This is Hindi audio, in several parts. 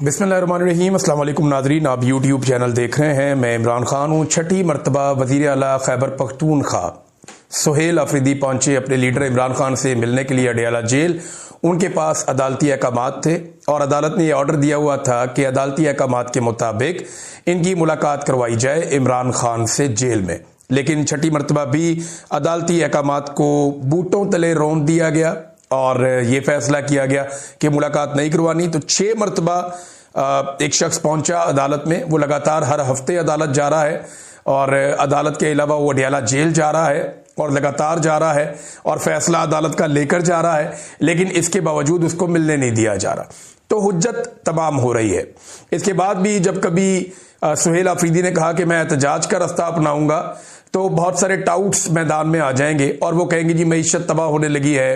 बिस्मिल्लाहिर्रहमानिर्रहीम। अस्सलाम वालेकुम नाज़रीन, आप यूट्यूब चैनल देख रहे हैं। मैं इमरान खान हूँ। छठी मरतबा वज़ीर आला खैबर पख्तूनख्वा सुहेल अफरीदी पहुंचे अपने लीडर इमरान खान से मिलने के लिए अडयाला जेल। उनके पास अदालती अहकामात थे और अदालत ने यह ऑर्डर दिया हुआ था कि अदालती अहकामात के मुताबिक इनकी मुलाकात करवाई जाए इमरान खान से जेल में। लेकिन छठी मरतबा भी अदालती अहकामात को बूटों तले रौंद दिया गया और ये फैसला किया गया कि मुलाकात नहीं करवानी। तो 6 मरतबा एक शख्स पहुंचा अदालत में। वो लगातार हर हफ्ते अदालत जा रहा है और अदालत के अलावा वो अडयाला जेल जा रहा है और लगातार जा रहा है और फैसला अदालत का लेकर जा रहा है, लेकिन इसके बावजूद उसको मिलने नहीं दिया जा रहा। तो हुज्जत तमाम हो रही है। इसके बाद भी जब कभी सुहेल अफरीदी ने कहा कि मैं एहतजाज का रास्ता अपनाऊंगा, तो बहुत सारे टाउट्स मैदान में आ जाएंगे और वो कहेंगे जी मईशत तबाह होने लगी है,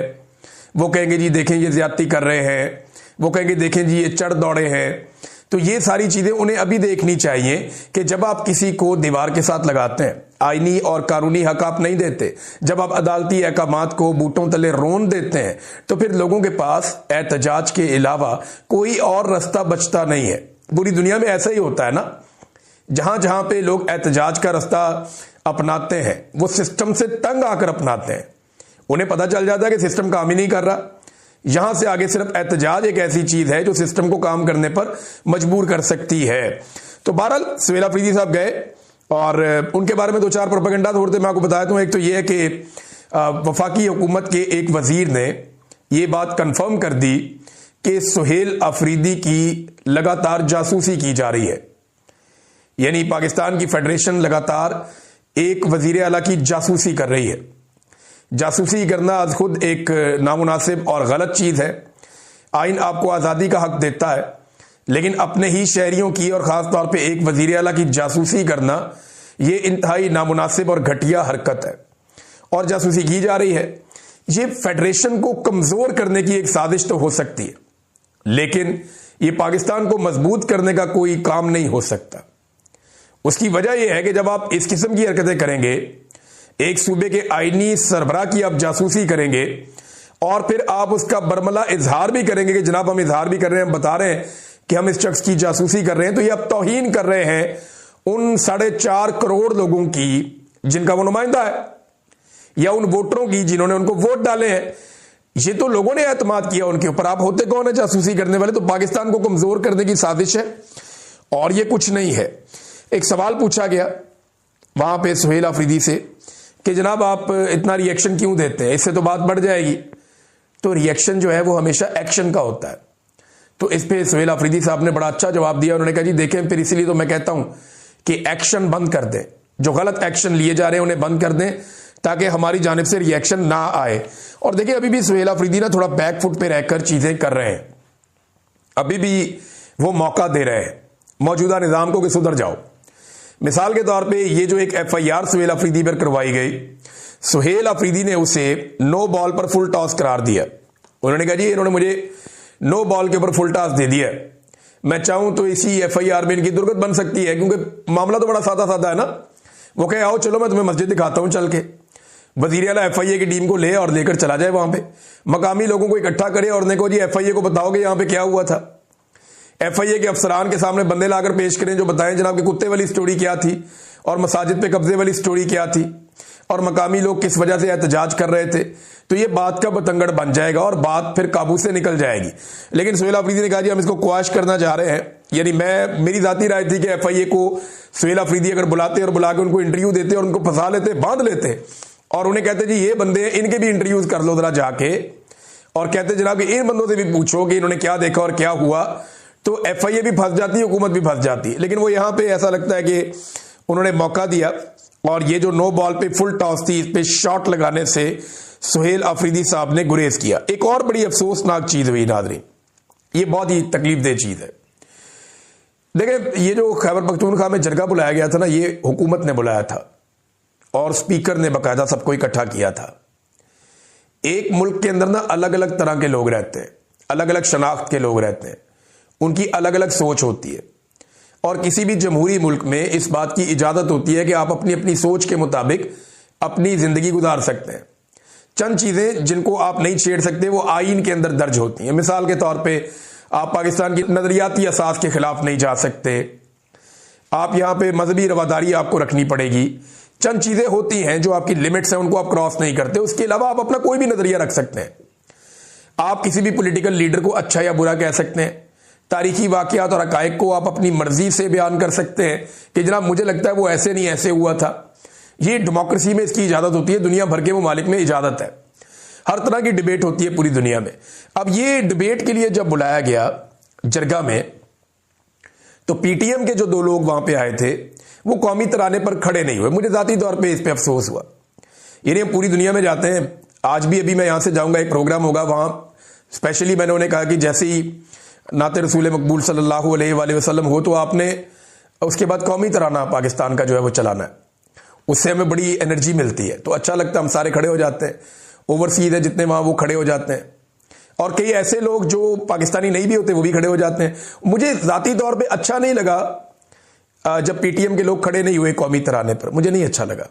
वो कहेंगे जी देखें ये ज्यादती कर रहे हैं, वो कहेंगे देखें जी ये चढ़ दौड़े हैं। तो ये सारी चीजें उन्हें अभी देखनी चाहिए कि जब आप किसी को दीवार के साथ लगाते हैं, आईनी और कानूनी हक आप नहीं देते, जब आप अदालती अहकामात को बूटों तले रोन देते हैं, तो फिर लोगों के पास एहतजाज के अलावा कोई और रास्ता बचता नहीं है। पूरी दुनिया में ऐसा ही होता है ना, जहां जहां पे लोग एहतजाज का रास्ता अपनाते हैं वो सिस्टम से तंग आकर अपनाते हैं। उन्हें पता चल जाता है कि सिस्टम काम ही नहीं कर रहा। यहां से आगे सिर्फ एहतजाज एक ऐसी चीज है जो सिस्टम को काम करने पर मजबूर कर सकती है। तो बहरहाल सुहेल अफरीदी साहब गए और उनके बारे में 2-4 प्रोपेगेंडा थोड़े मैं आपको बताया दूं। एक तो यह है कि वफाकी हुकूमत के एक वजीर ने यह बात कंफर्म कर दी कि सुहेल अफरीदी की लगातार जासूसी की जा रही है। यानी पाकिस्तान की फेडरेशन लगातार एक वजीर आला की जासूसी कर रही है। जासूसी करना आज खुद एक नामुनासिब और गलत चीज है। आइन आपको आजादी का हक देता है, लेकिन अपने ही शहरियों की और खास तौर पे एक वजीर आला की जासूसी करना यह इंतहाई नामुनासिब और घटिया हरकत है और जासूसी की जा रही है। यह फेडरेशन को कमजोर करने की एक साजिश तो हो सकती है, लेकिन यह पाकिस्तान को मजबूत करने का कोई काम नहीं हो सकता। उसकी वजह यह है कि जब आप इस किस्म की हरकतें करेंगे, एक सूबे के आईनी सरबराह की आप जासूसी करेंगे और फिर आप उसका बरमला इजहार भी करेंगे कि जनाब हम इजहार भी कर रहे हैं, हम बता रहे हैं कि हम इस शख्स की जासूसी कर रहे हैं, तो ये आप तौहीन कर रहे हैं उन 4.5 करोड़ लोगों की जिनका वो नुमाइंदा है, या उन वोटरों की जिन्होंने उनको वोट डाले हैं। ये तो लोगों ने एतमाद किया उनके ऊपर। आप होते कौन है जासूसी करने वाले? तो पाकिस्तान को कमजोर करने की साजिश है और ये कुछ नहीं है। एक सवाल पूछा गया वहां पे सुहेल अफरीदी से कि जनाब आप इतना रिएक्शन क्यों देते हैं, इससे तो बात बढ़ जाएगी। तो रिएक्शन जो है वो हमेशा एक्शन का होता है। तो इस पे सुहेल अफरीदी साहब ने बड़ा अच्छा जवाब दिया। उन्होंने कहा जी देखें, फिर इसीलिए तो मैं कहता हूं कि एक्शन बंद कर दें, जो गलत एक्शन लिए जा रहे हैं उन्हें बंद कर दें ताकि हमारी जानिब से रिएक्शन ना आए। और देखिए अभी भी सुहेल अफरीदी ना थोड़ा बैक फुट पे रहकर चीजें कर रहे हैं। अभी भी वो मौका दे रहे हैं मौजूदा निजाम को कि सुधर जाओ। मिसाल के तौर पे ये जो एक FIR सुहेल अफरीदी पर करवाई गई, सुहेल अफरीदी ने उसे नो बॉल पर फुल टॉस करार दिया। उन्होंने कहा जी इन्होंने मुझे नो बॉल के ऊपर फुल टॉस दे दिया, मैं चाहूं तो इसी FIR में इनकी दुर्गत बन सकती है, क्योंकि मामला तो बड़ा सादा सादा है ना। वो कहे आओ चलो मैं तुम्हें मस्जिद दिखाता हूं चल के। वजीर आला FIA की टीम को ले और लेकर चला जाए वहां पे, मकामी लोगों को इकट्ठा करे और देखो जी FIA को बताओगे यहां पे क्या हुआ था। FIA के अफसरान के सामने बंदे लाकर पेश करें जो बताएं जनाब कि कुत्ते वाली स्टोरी क्या थी और मसाजिद पे कब्जे वाली स्टोरी क्या थी और मकामी लोग किस वजह से एहतजाज कर रहे थे। तो ये बात का बतंगड़ बन जाएगा और बात फिर काबू से निकल जाएगी। लेकिन सुहेल अफरीदी ने कहा जी हम इसको क्वाश करना चाह रहे हैं। यानी मेरी जाती राय थी कि FIA को सुहेल अफरीदी अगर बुलाते और बुला के उनको इंटरव्यू देते और उनको फंसा लेते, बांध लेते और उन्हें कहते जी ये बंदे इनके भी इंटरव्यूज कर लो जरा जाके, और कहते जनाब कि इन बंदों से भी पूछो कि इन्होंने क्या देखा और क्या हुआ, तो FIA भी फंस जाती है, हुकूमत भी फंस जाती है। लेकिन वो यहां पे ऐसा लगता है कि उन्होंने मौका दिया और ये जो नो बॉल पे फुल टॉस थी इस पे शॉट लगाने से सुहेल अफरीदी साहब ने गुरेज किया। एक और बड़ी अफसोसनाक चीज हुई नाज़रीन, ये बहुत ही तकलीफदेह चीज है। देखें ये जो खैबर पख्तूनख्वा में जरगा बुलाया गया था ना, ये हुकूमत ने बुलाया था और स्पीकर ने बाकायदा सबको इकट्ठा किया था। एक मुल्क के अंदर ना अलग अलग तरह के लोग रहते हैं, अलग अलग शनाख्त के लोग रहते हैं, उनकी अलग अलग सोच होती है और किसी भी जमहूरी मुल्क में इस बात की इजाजत होती है कि आप अपनी अपनी सोच के मुताबिक अपनी जिंदगी गुजार सकते हैं। चंद चीजें जिनको आप नहीं छेड़ सकते वो आईन के अंदर दर्ज होती हैं। मिसाल के तौर पे आप पाकिस्तान की नजरियाती असास के खिलाफ नहीं जा सकते, आप यहां पे मजहबी रवादारी आपको रखनी पड़ेगी। चंद चीजें होती हैं जो आपकी लिमिट्स हैं, उनको आप क्रॉस नहीं करते। उसके अलावा आप अपना कोई भी नजरिया रख सकते हैं। आप किसी भी पॉलिटिकल लीडर को अच्छा या बुरा कह सकते हैं। तारीखी वाकयात और हकायक को आप अपनी मर्जी से बयान कर सकते हैं कि जनाब मुझे लगता है वो ऐसे नहीं ऐसे हुआ था। ये डेमोक्रेसी में इसकी इजाजत होती है, दुनिया भर के ममालिक में इजाजत है। हर तरह की डिबेट होती है पूरी दुनिया में। अब ये डिबेट के लिए जब बुलाया गया जरगा में, तो पीटीएम के जो 2 लोग वहां पे आए थे वो कौमी तराने पर खड़े नहीं हुए। मुझे जाती तौर पे इस पे अफसोस हुआ। यानी हम पूरी दुनिया में जाते हैं, आज भी अभी मैं यहां से जाऊंगा, एक प्रोग्राम होगा वहां, स्पेशली मैंने उन्हें कहा कि जैसे ही नाते रसूल मकबूल सल्लल्लाहु अलैहि वसल्लम हो तो आपने उसके बाद कौमी तराना पाकिस्तान का जो है वो चलाना है। उससे हमें बड़ी एनर्जी मिलती है, तो अच्छा लगता है, हम सारे खड़े हो जाते हैं। ओवरसीज है जितने वहां वो खड़े हो जाते हैं, और कई ऐसे लोग जो पाकिस्तानी नहीं भी होते वो भी खड़े हो जाते हैं। मुझे जाती तौर पे अच्छा नहीं लगा जब पीटीएम के लोग खड़े नहीं हुए कौमी तराने पर, मुझे नहीं अच्छा लगा।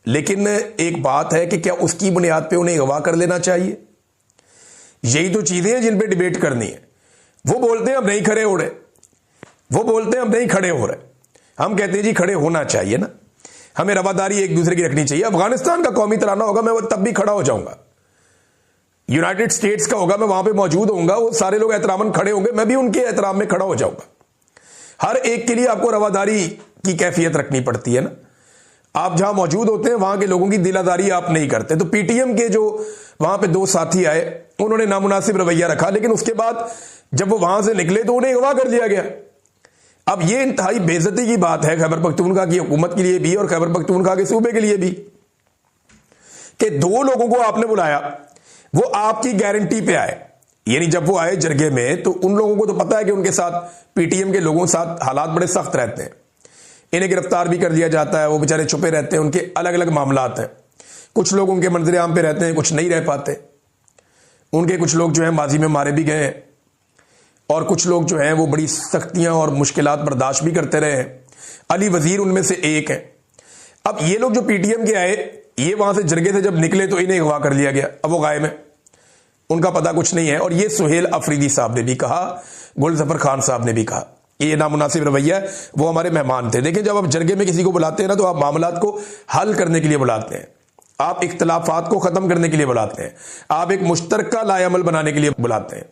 लेकिन एक बात है कि क्या उसकी बुनियाद पे उन्हें अगवा कर लेना चाहिए? यही तो चीजें हैं जिन पे डिबेट करनी है। वो बोलते हैं हम नहीं खड़े हो रहे, वो बोलते हैं हम नहीं खड़े हो रहे, हम कहते हैं जी खड़े होना चाहिए ना, हमें रवादारी एक दूसरे की रखनी चाहिए। अफगानिस्तान का कौमी तराना होगा, मैं तब भी खड़ा हो जाऊंगा। यूनाइटेड स्टेट्स का होगा, मैं वहां पे मौजूद होऊंगा, वो सारे लोग एहतरामन खड़े होंगे, मैं भी उनके एहतराम में खड़ा हो जाऊंगा। हर एक के लिए आपको रवादारी की कैफियत रखनी पड़ती है ना। आप जहां मौजूद होते हैं वहां के लोगों की दिलादारी आप नहीं करते। तो पीटीएम के जो वहां पे 2 साथी आए उन्होंने नामुनासिब रवैया रखा, लेकिन उसके बाद जब वो वहां से निकले तो उन्हें अगवा कर दिया गया। अब ये इंतहाई बेइज्जती की बात है खैबर पख्तूनख्वा की हुकूमत के लिए भी और खैबर पख्तूनख्वा के सूबे के लिए भी, कि 2 लोगों को आपने बुलाया, वो आपकी गारंटी पे आए। यानी जब वो आए जरगे में तो उन लोगों को तो पता है कि उनके साथ पीटीएम के लोगों के साथ हालात बड़े सख्त रहते हैं, इन्हें गिरफ्तार भी कर दिया जाता है, वो बेचारे छुपे रहते हैं, उनके अलग अलग मामलात हैं। कुछ लोग उनके मंजर आम पे रहते हैं, कुछ नहीं रह पाते। उनके कुछ लोग जो है माजी में मारे भी गए हैं, और कुछ लोग जो हैं वो बड़ी सख्तियां और मुश्किलात बर्दाश्त भी करते रहे हैं। अली वजीर उनमें से एक है। अब ये लोग जो पीटीएम के आए, ये वहां से जरगे से जब निकले तो इन्हें अगवा कर लिया गया। अब वो गायब है, उनका पता कुछ नहीं है। और ये सुहेल अफरीदी साहब ने भी कहा, गुलजफर खान साहब ने भी कहा, ये नामुनासिब रवैया है। वो हमारे मेहमान थे। देखिए, जब आप जरगे में किसी को बुलाते हैं ना, तो आप मामलात को हल करने के लिए बुलाते हैं, आप इख्तलाफात को खत्म करने के लिए बुलाते हैं, आप एक मुश्तरका लाएअमल बनाने के लिए बुलाते हैं।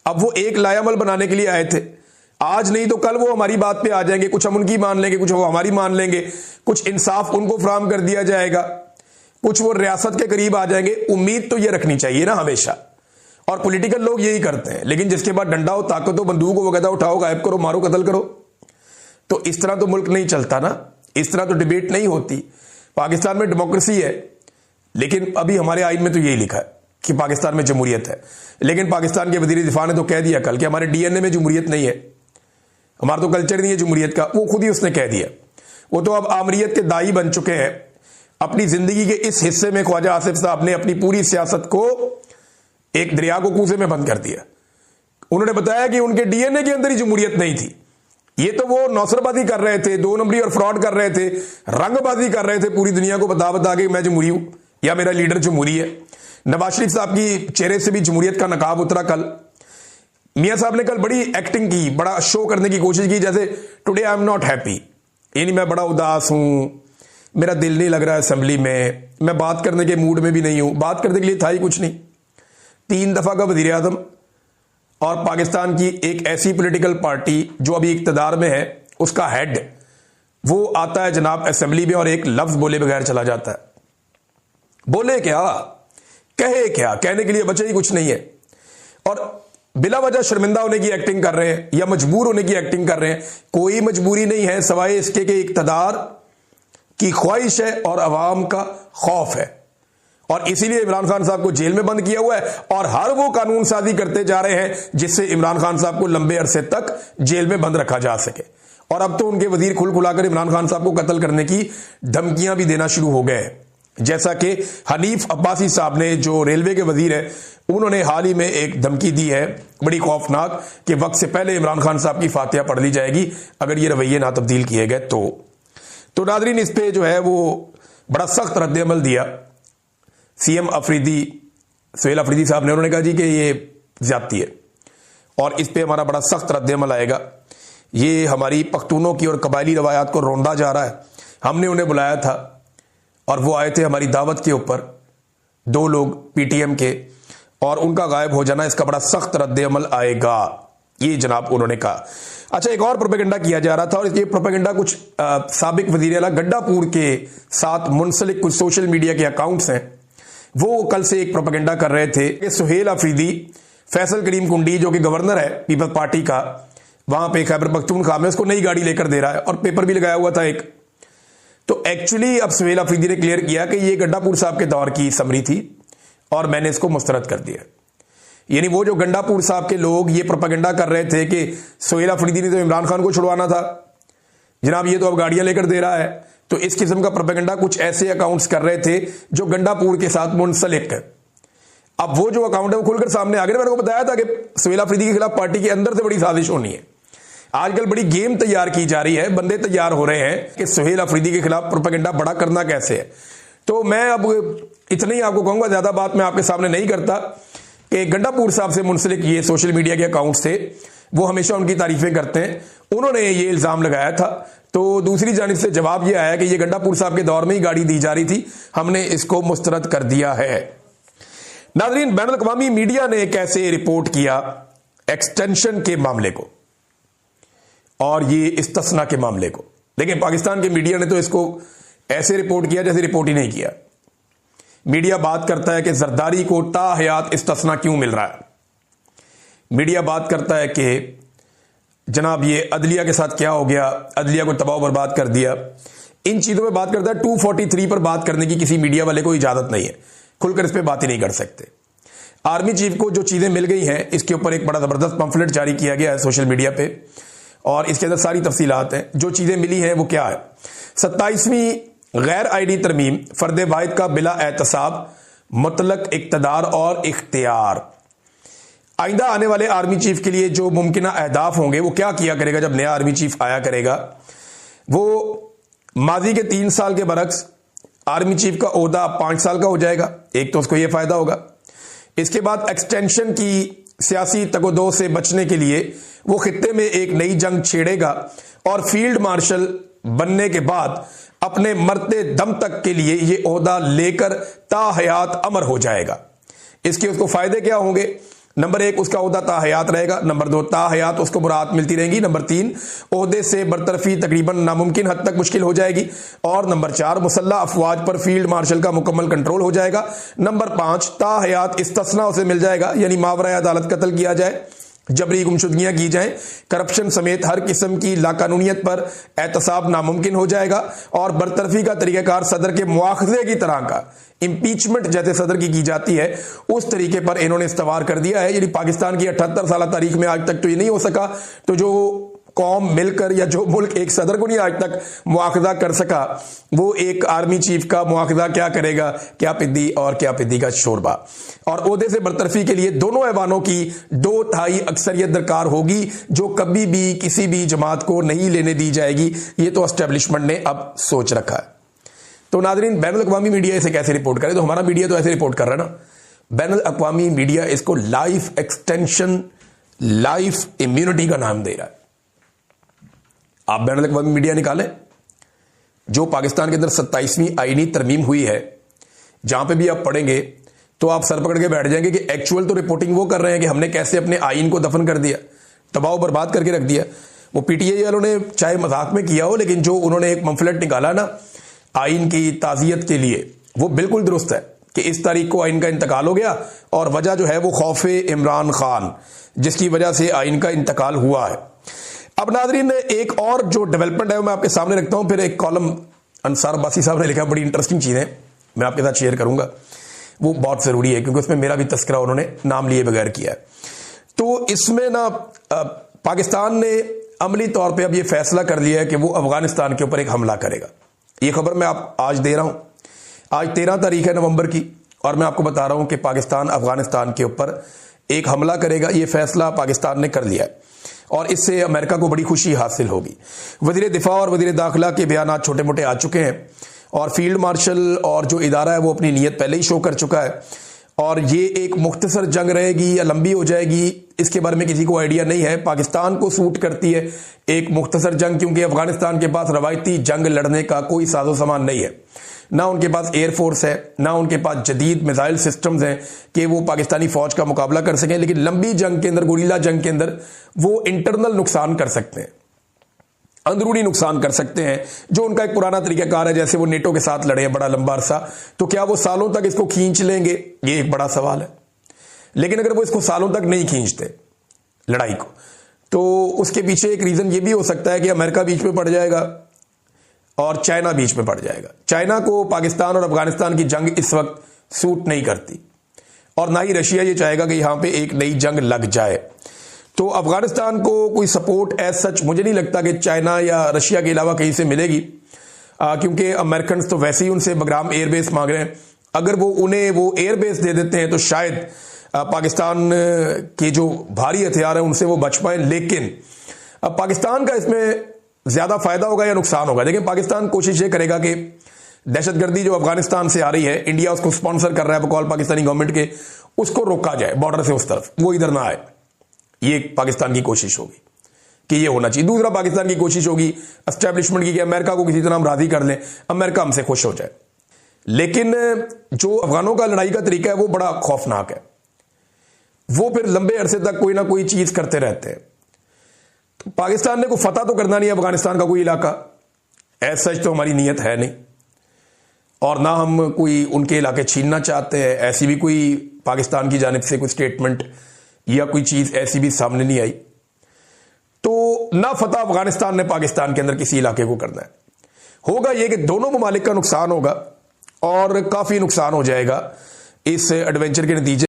अब वो एक लाएअमल बनाने के लिए आए थे, आज नहीं तो कल वो हमारी बात पे आ जाएंगे, कुछ हम उनकी मान लेंगे, कुछ वो हमारी मान लेंगे, कुछ इंसाफ उनको फराहम कर दिया जाएगा, कुछ वो रियासत के करीब आ जाएंगे। उम्मीद तो ये रखनी चाहिए ना हमेशा, और पॉलिटिकल लोग यही करते हैं। लेकिन जिसके पास डंडा हो, ताकत हो, बंदूक हो, वो कहता उठाओ, गायब करो, मारो, कत्ल करो। तो इस तरह तो मुल्क नहीं चलता ना, इस तरह तो डिबेट नहीं होती। पाकिस्तान में डेमोक्रेसी है, लेकिन अभी हमारे आइन में तो यही लिखा है कि पाकिस्तान में जमहूरियत है। लेकिन पाकिस्तान के वजीर दिफा ने तो कह दिया कल कि हमारे डीएनए में जमहूरियत नहीं है, हमारा तो कल्चर नहीं है जमहूरियत का। वो खुद ही उसने कह दिया। वो तो अब आमरीयत के दाई बन चुके हैं। अपनी जिंदगी के इस हिस्से में ख्वाजा आसिफ साहब ने अपनी पूरी सियासत को एक दरिया को कूजे में बंद कर दिया। उन्होंने बताया कि उनके डीएनए के अंदर ही जमहूरियत नहीं थी। ये तो वो नौसरबाजी कर रहे थे, 2 नंबरी और फ्रॉड कर रहे थे, रंगबाजी कर रहे थे पूरी दुनिया को बता बता के मैं जमहूरी हूं या मेरा लीडर जमहूरी है। नवाज शरीफ साहब की चेहरे से भी जमहूरियत का नकाब उतरा कल। मियां साहब ने कल बड़ी एक्टिंग की, बड़ा शो करने की कोशिश की, जैसे today I am not happy, यानी मैं बड़ा उदास हूं, मेरा दिल नहीं लग रहा है असेंबली में, मैं बात करने के मूड में भी नहीं हूं। बात करने के लिए था ही कुछ नहीं। 3 दफा का वजीर आजम और पाकिस्तान की एक ऐसी पॉलिटिकल पार्टी जो अभी इक्तदार में है, उसका हेड वो आता है जनाब असेंबली में और एक लफ्ज बोले बगैर चला जाता है। बोले क्या, कहे क्या, कहने के लिए बचे ही कुछ नहीं है। और बिला वजह शर्मिंदा होने की एक्टिंग कर रहे हैं या मजबूर होने की एक्टिंग कर रहे हैं। कोई मजबूरी नहीं है सवाए इसके कि इक्तदार की ख्वाहिश है और अवाम का खौफ है। और इसीलिए इमरान खान साहब को जेल में बंद किया हुआ है और हर वो कानून साजी करते जा रहे हैं जिससे इमरान खान साहब को लंबे अरसे तक जेल में बंद रखा जा सके। और अब तो उनके वजीर खुल खुलाकर इमरान खान साहब को कत्ल करने की धमकियां भी देना शुरू हो गए। जैसा कि हनीफ अब्बासी साहब ने, जो रेलवे के वजीर है, उन्होंने हाल ही में एक धमकी दी है बड़ी खौफनाक कि वक्त से पहले इमरान खान साहब की फातिहा पढ़ ली जाएगी अगर ये रवैये ना तब्दील किए गए तो नाजरीन, इस पे जो है वो बड़ा सख्त रद्द-ए-अमल दिया सीएम अफरीदी, सुहेल अफरीदी साहब ने। उन्होंने कहा जी कि ये ज्यादती है और इस पे हमारा बड़ा सख्त रद्द-ए-अमल आएगा। ये हमारी पख्तूनों की और कबायली रवायात को रोंदा जा रहा है। हमने उन्हें बुलाया था और वो आए थे हमारी दावत के ऊपर, 2 लोग पीटीएम के, और उनका गायब हो जाना, इसका बड़ा सख्त रद्द-ए-अमल आएगा, ये जनाब उन्होंने कहा। अच्छा, एक और प्रोपेगेंडा किया जा रहा था, और ये प्रोपेगेंडा कुछ साबिक वज़ीर आला गड्डापुर के साथ मुंसलिक कुछ सोशल मीडिया के अकाउंट्स हैं, वो कल से एक प्रोपेगेंडा कर रहे थे कि सुहेल अफरीदी फैसल करीम कुंडी जो कि गवर्नर है पीपल्स पार्टी का वहां पे खैबर पख्तूनख्वा में, उसको नई गाड़ी लेकर दे रहा है, और पेपर भी लगाया हुआ था एक। तो एक्चुअली अब सुहेल अफरीदी ने क्लियर किया कि ये गड्डापुर साहब के दौर की समरी थी और मैंने इसको मुस्तरद कर दिया। यानी वो जो गंडापुर साहब के लोग ये प्रोपेगेंडा कर रहे थे कि सुहेल अफरीदी ने तो इमरान खान को छुड़वाना था, जनाब ये तो अब गाड़ियां लेकर दे रहा है। तो इस किस्म का प्रोपेगेंडा कुछ ऐसे अकाउंट्स कर रहे थे जो गंडापुर के साथ मुंसलिक है। अब वो जो अकाउंट है वो खुलकर सामने आ गए। मैंने को बताया था कि सुहेल अफरीदी के खिलाफ पार्टी के अंदर से बड़ी साजिश होनी है। आजकल बड़ी गेम तैयार की जा रही है, बंदे तैयार हो रहे हैं कि सुहेल अफरीदी के खिलाफ प्रोपेगेंडा बड़ा करना कैसे है। तो मैं अब इतना ही आपको कहूंगा, ज्यादा बात मैं आपके सामने नहीं करता, कि गंडापुर साहब से मुंसलिक ये सोशल मीडिया के अकाउंट्स थे, वो हमेशा उनकी तारीफें करते हैं। उन्होंने ये इल्जाम लगाया था, तो दूसरी जानिब से जवाब ये आया कि ये गंडापुर साहब के दौर में ही गाड़ी दी जा रही थी, हमने इसको मुस्तरद कर दिया है। नाज़रीन, बैनुल अक़वामी मीडिया ने कैसे रिपोर्ट किया एक्सटेंशन के मामले को और ये इस्तिस्ना के मामले को। लेकिन पाकिस्तान के मीडिया ने तो इसको ऐसे रिपोर्ट किया जैसे रिपोर्ट ही नहीं किया। मीडिया बात करता है कि जरदारी को ताहयात इस्तिस्ना क्यों मिल रहा है। मीडिया बात करता है कि जनाब ये अदलिया के साथ क्या हो गया, अदलिया को तबाह बर्बाद कर दिया। इन चीजों में बात करता है। 243 पर बात करने की किसी मीडिया वाले को इजाजत नहीं है, खुलकर इस पर बात ही नहीं कर सकते। आर्मी चीफ को जो चीजें मिल गई हैं, इसके ऊपर एक बड़ा जबरदस्त पंफलेट जारी किया गया है सोशल मीडिया पे, और इसके अंदर सारी तफसीलात हैं। जो चीजें मिली हैं वो क्या है। 27वीं गैर आईडी तरमीम फर्द वाहिद का बिला एहतसाब मुतलक इक्तदार और इख्तियार। आइंदा आने वाले आर्मी चीफ के लिए जो मुमकिना अहदाफ होंगे वो क्या किया करेगा जब नया आर्मी चीफ आया करेगा। वो माजी के 3 साल के बरक्स आर्मी चीफ का ओहदा 5 साल का हो जाएगा। एक तो उसको यह फायदा होगा। इसके बाद एक्सटेंशन की सियासी तगोदो से बचने के लिए वो खित्ते में एक नई जंग छेड़ेगा और फील्ड मार्शल बनने के बाद अपने मरते दम तक के लिए ये ओहदा लेकर ताहयात अमर हो जाएगा। इसके उसको फायदे क्या होंगे। नंबर 1, उसका ओहदा ताहयात रहेगा। नंबर 2, ताहयात उसको मुराद मिलती रहेंगी। नंबर 3, ओहदे से बरतरफी तकरीबन नामुमकिन हद तक मुश्किल हो जाएगी। और नंबर 4, मुसल्लह अफवाज पर फील्ड मार्शल का मुकम्मल कंट्रोल हो जाएगा। नंबर 5, ताहयात इस्तिस्ना उसे मिल जाएगा, यानी मावरा अदालत कत्ल किया जाए, जबरी गुमशुदगियां की जाएं, करप्शन समेत हर किस्म की लाकानूनियत पर एहतसाब नामुमकिन हो जाएगा। और बरतरफी का तरीक़ाकार सदर के मुआखजे की तरह का, इंपीचमेंट जैसे सदर की जाती है उस तरीके पर इन्होंने इस्तवार कर दिया है। यानी पाकिस्तान की 78 साल तारीख में आज तक तो ये नहीं हो सका, तो जो कौम मिलकर या जो मुल्क एक सदर को नहीं आज तक मुआखजा कर सका, वो एक आर्मी चीफ का मुआखजा क्या करेगा। क्या पिद्दी और क्या पिद्दी का शोरबा। और ओहदे से बरतरफी के लिए दोनों ऐवानों की 2/3 अक्सरियत दरकार होगी, जो कभी भी किसी भी जमात को नहीं लेने दी जाएगी। ये तो एस्टेब्लिशमेंट ने अब सोच रखा है। तो नाज़रीन, बैनुल अक़वामी मीडिया इसे कैसे रिपोर्ट करे। तो हमारा मीडिया तो ऐसे रिपोर्ट कर रहा है ना। बैनुल अक़वामी मीडिया इसको लाइफ एक्सटेंशन, लाइफ इम्यूनिटी का नाम दे रहा है। आप बैनुल अक़वामी मीडिया निकालें, जो पाकिस्तान के अंदर 27वीं आईनी तरमीम हुई है, जहां पे भी आप पढ़ेंगे तो आप सर पकड़ के बैठ जाएंगे कि एक्चुअल तो रिपोर्टिंग वो कर रहे हैं कि हमने कैसे अपने आईन को दफन कर दिया, तबाह बर्बाद करके रख दिया। वो पीटीआई वालों ने चाहे मजाक में किया हो, लेकिन जो उन्होंने एक पंफलेट निकाला ना आइन की ताज़ियत के लिए, वो बिल्कुल दुरुस्त है कि इस तारीख को आइन का इंतकाल हो गया और वजह जो है वो खौफे इमरान खान, जिसकी वजह से आइन का इंतकाल हुआ है। अब नाज़रीन, एक और जो डेवलपमेंट है वो मैं आपके सामने रखता हूं। फिर एक कॉलम अंसार अब्बासी साहब ने लिखा, बड़ी इंटरेस्टिंग चीजें मैं आपके साथ शेयर करूंगा, वो बहुत जरूरी है क्योंकि उसमें मेरा भी तस्करा उन्होंने नाम लिए बगैर किया है। तो इसमें ना पाकिस्तान ने अमली तौर पे अब ये फैसला कर लिया है कि वो अफगानिस्तान के ऊपर एक हमला करेगा। ये खबर मैं आप आज दे रहा हूं। आज 13 तारीख है नवंबर की, और मैं आपको बता रहा हूं कि पाकिस्तान अफगानिस्तान के ऊपर एक हमला करेगा। ये फैसला पाकिस्तान ने कर लिया है और इससे अमेरिका को बड़ी खुशी हासिल होगी। वजीर दिफा और वजीर दाखिला के बयान छोटे मोटे आ चुके हैं और फील्ड मार्शल और जो इदारा है वो अपनी नीयत पहले ही शो कर चुका है। और ये एक मुख्तसर जंग रहेगी या लंबी हो जाएगी, इसके बारे में किसी को आइडिया नहीं है। पाकिस्तान को सूट करती है एक मुख्तसर जंग, क्योंकि अफगानिस्तान के पास रवायती जंग लड़ने का कोई साजो सामान नहीं है। ना उनके पास एयरफोर्स है, ना उनके पास जदीद मिसाइल सिस्टम्स हैं कि वो पाकिस्तानी फौज का मुकाबला कर सकें। लेकिन लंबी जंग के अंदर, गुरिल्ला जंग के अंदर, वो इंटरनल नुकसान कर सकते हैं, अंदरूनी नुकसान कर सकते हैं, जो उनका एक पुराना तरीकाकार है। जैसे वो नेटो के साथ लड़े हैं बड़ा लंबा अरसा, तो क्या वो सालों तक इसको खींच लेंगे, ये एक बड़ा सवाल है। लेकिन अगर वो इसको सालों तक नहीं खींचते लड़ाई को, तो उसके पीछे एक रीजन ये भी हो सकता है कि अमेरिका बीच में पड़ जाएगा और चाइना बीच में पड़ जाएगा। चाइना को पाकिस्तान और अफगानिस्तान की जंग इस वक्त सूट नहीं करती, और ना ही रशिया ये चाहेगा कि यहां पे एक नई जंग लग जाए। तो अफगानिस्तान को कोई सपोर्ट एज सच मुझे नहीं लगता कि चाइना या रशिया के अलावा कहीं से मिलेगी, क्योंकि अमेरिकन तो वैसे ही उनसे बगराम एयरबेस मांग रहे हैं। अगर वो उन्हें वो एयरबेस दे देते हैं तो शायद पाकिस्तान के जो भारी हथियार हैं उनसे वो बच पाए। लेकिन अब पाकिस्तान का इसमें ज्यादा फायदा होगा या नुकसान होगा? देखिए, पाकिस्तान कोशिश ये करेगा कि दहशतगर्दी जो अफगानिस्तान से आ रही है, इंडिया उसको स्पॉन्सर कर रहा है बकौल पाकिस्तानी गवर्नमेंट के, उसको रोका जाए बॉर्डर से उस तरफ, वो इधर ना आए। ये पाकिस्तान की कोशिश होगी कि ये होना चाहिए। दूसरा, पाकिस्तान की कोशिश होगी एस्टेब्लिशमेंट की कि अमेरिका को किसी तरह हम राजी कर लें, अमेरिका हमसे खुश हो जाए। लेकिन जो अफगानों का लड़ाई का तरीका है वो बड़ा खौफनाक है। वो फिर लंबे अरसे तक कोई ना कोई चीज करते रहते हैं। तो पाकिस्तान ने कोई फतह तो करना नहीं है अफगानिस्तान का कोई इलाका, ऐसा सच तो हमारी नीयत है नहीं, और ना हम कोई उनके इलाके छीनना चाहते हैं। ऐसी भी कोई पाकिस्तान की जानिब से कोई स्टेटमेंट या कोई चीज ऐसी भी सामने नहीं आई। तो ना फतह अफगानिस्तान ने पाकिस्तान के अंदर किसी इलाके को करना है। होगा यह कि दोनों ममालिक का नुकसान होगा और काफी नुकसान हो जाएगा इस एडवेंचर के नतीजे